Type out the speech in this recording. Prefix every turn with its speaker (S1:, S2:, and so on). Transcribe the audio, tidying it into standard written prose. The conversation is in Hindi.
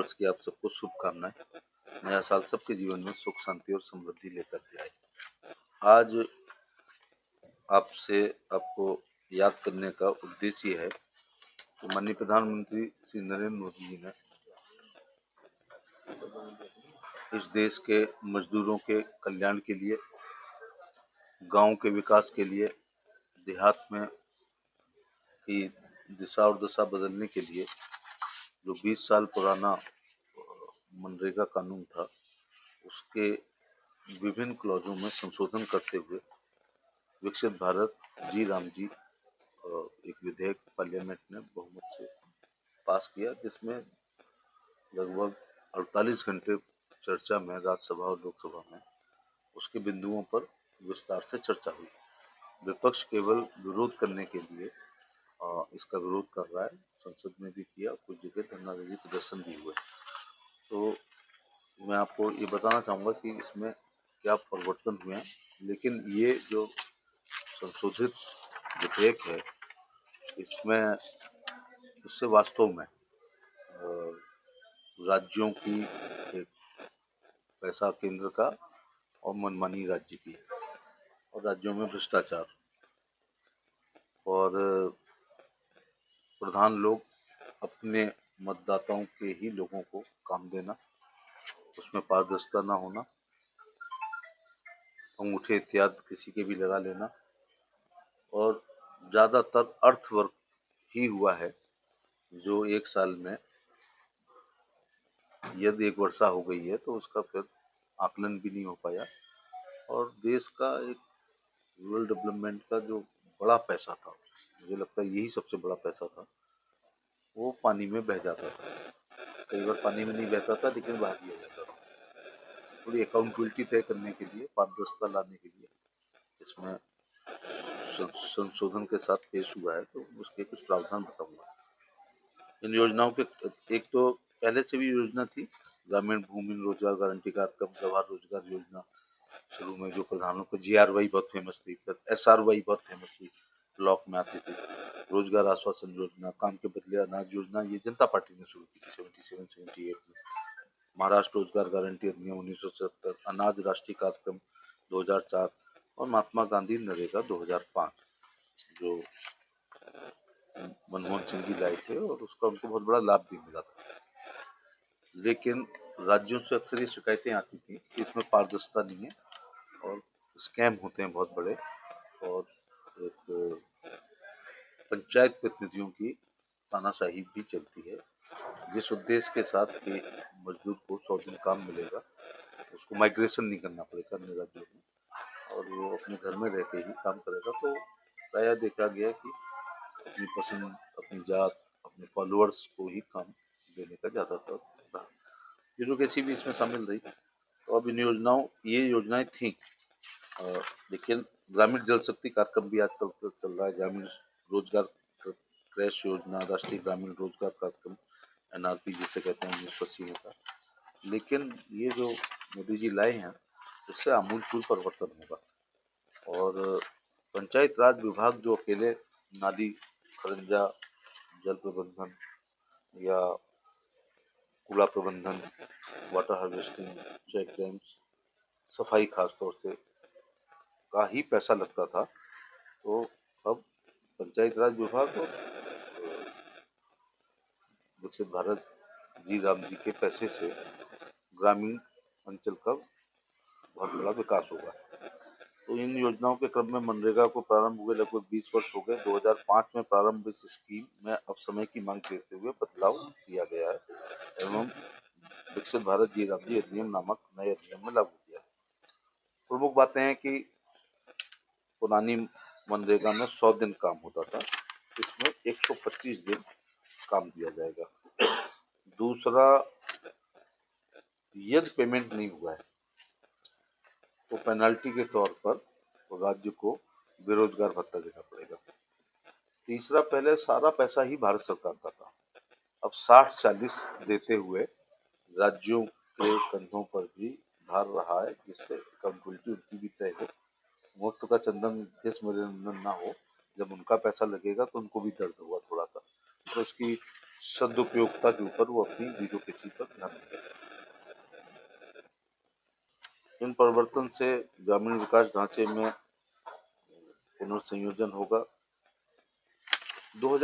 S1: नववर्ष की आप सबको शुभकामनाएं। नया साल सबके जीवन में सुख शांति और समृद्धि लेकर के आए। आज आपको याद करने का उद्देश्य ये है कि माननीय प्रधानमंत्री श्री नरेंद्र मोदी जी ने इस देश के मजदूरों के कल्याण के लिए, गांव के विकास के लिए, देहात में की दिशा और दशा बदलने के लिए जो 20 साल पुराना मनरेगा कानून था, उसके विभिन्न क्लॉजों में संशोधन करते हुए विकसित भारत जी राम जी एक विधेयक पार्लियामेंट ने बहुमत से पास किया, जिसमें लगभग 48 घंटे चर्चा में राज्यसभा और लोकसभा में उसके बिंदुओं पर विस्तार से चर्चा हुई। विपक्ष केवल विरोध करने के लिए इसका विरोध कर रहा है, संसद में भी किया, कुछ जगह धरना रैली प्रदर्शन भी हुए। तो मैं आपको ये बताना चाहूँगा कि इसमें क्या परिवर्तन हुए हैं, लेकिन ये जो संशोधित विधेयक है, इससे वास्तव में राज्यों की एक पैसा केंद्र का और मनमानी राज्य की, और राज्यों में भ्रष्टाचार और प्रधान लोग अपने मतदाताओं के ही लोगों को काम देना, उसमें पारदर्शिता ना होना, अंगूठे इत्यादि किसी के भी लगा लेना, और ज्यादातर अर्थवर्क ही हुआ है जो एक साल में यदि एक वर्षा हो गई है तो उसका फिर आकलन भी नहीं हो पाया, और देश का एक रूरल डेवलपमेंट का जो बड़ा पैसा था, मुझे लगता है यही सबसे बड़ा पैसा था, वो पानी में बह जाता था। कई बार पानी में नहीं बहता था लेकिन बहा दिया जाता था। थोड़ी अकाउंटेबिलिटी तय करने के लिए, पारदर्शिता लाने के लिए इसमें संशोधन के साथ पेश हुआ है, तो उसके कुछ प्रावधान बताऊंगा। इन योजनाओं के एक तो पहले से भी योजना थी, ग्रामीण भूमि रोजगार गारंटी कार्यक्रम, जवाहर रोजगार योजना शुरू में जो प्रधानों को GRY बहुत फेमस थी, फिर SRY बहुत फेमस थी, ब्लॉक में आती थी, रोजगार आश्वासन योजना, काम के बदले अनाज योजना, ये जनता पार्टी ने शुरू की थी 77-78 में। महाराष्ट्र रोजगार गारंटी अधिनियम 1970, अनाज राष्ट्रीय कार्यक्रम 2004 और महात्मा गांधी नरेगा 2005 जो मनमोहन सिंह जी लाए थे, और उसका उनको बहुत बड़ा लाभ भी मिला था। लेकिन राज्यों से अक्सर ये शिकायतें आती थी कि इसमें पारदर्शिता नहीं है और स्कैम होते हैं बहुत बड़े, और एक पंचायत प्रतिनिधियों की तानाशाही भी चलती है, जिस उद्देश्य के साथ कि मजदूर को 100 दिन काम मिलेगा, उसको माइग्रेशन नहीं करना पड़ेगा अन्य राज्यों में, और वो अपने घर में रह के ही काम करेगा। तो प्रायः देखा गया कि अपनी पसंद, अपनी जात, अपने फॉलोअर्स को ही काम देने का ज्यादातर रहा। ब्यूरोक्रेसी भी इसमें शामिल रही। तो अब इन ये योजनाएं थी, लेकिन ग्रामीण जल शक्ति कार्यक्रम भी आजकल चल रहा है, ग्रामीण रोजगार क्रैश योजना, राष्ट्रीय ग्रामीण रोजगार कार्यक्रम, NRP जिसे कहते हैं 1980 का। लेकिन ये जो मोदी जी लाए हैं, इससे आमूलचूल परिवर्तन होगा, और पंचायत राज विभाग जो अकेले नाली, खरंजा, जल प्रबंधन या कूड़ा प्रबंधन, वाटर हार्वेस्टिंग, चेक डैम्स, सफाई खासतौर से का ही पैसा लगता था, तो अब पंचायत राज विभाग और विकसित भारत जी राम जी के पैसे से ग्रामीण अंचल का बहुत बड़ा विकास होगा। तो इन योजनाओं के क्रम में मनरेगा को प्रारंभ हुए लगभग 20 वर्ष हो गए। 2005 में प्रारंभ इस स्कीम में अब समय की मांग देखते हुए बदलाव किया गया है एवं विकसित भारत जी राम जी अधिनियम नामक नए अधिनियम में लागू किया है। प्रमुख बातें हैं कि पुरानी मनरेगा में 100 दिन काम होता था, इसमें 125 दिन काम दिया जाएगा। दूसरा, यदि पेमेंट नहीं हुआ है तो पेनल्टी के तौर पर राज्य को बेरोजगार भत्ता देना पड़ेगा। तीसरा, पहले सारा पैसा ही भारत सरकार का था, अब 60-40 देते हुए राज्यों के कंधों पर भी भार रहा है, जिससे अकाउंटेबिलिटी उनकी भी तय हो। मुफ्त का चंदन केस मेरे अंदर ना हो, जब उनका पैसा लगेगा तो उनको भी दर्द होगा थोड़ा सा, तो इसकी सदुपयोगिता के ऊपर वो अपनी ब्यूरोक्रेसी पर ध्यान दें। इन परिवर्तन से ग्रामीण विकास ढांचे में पुनर्संयोजन होगा। 2000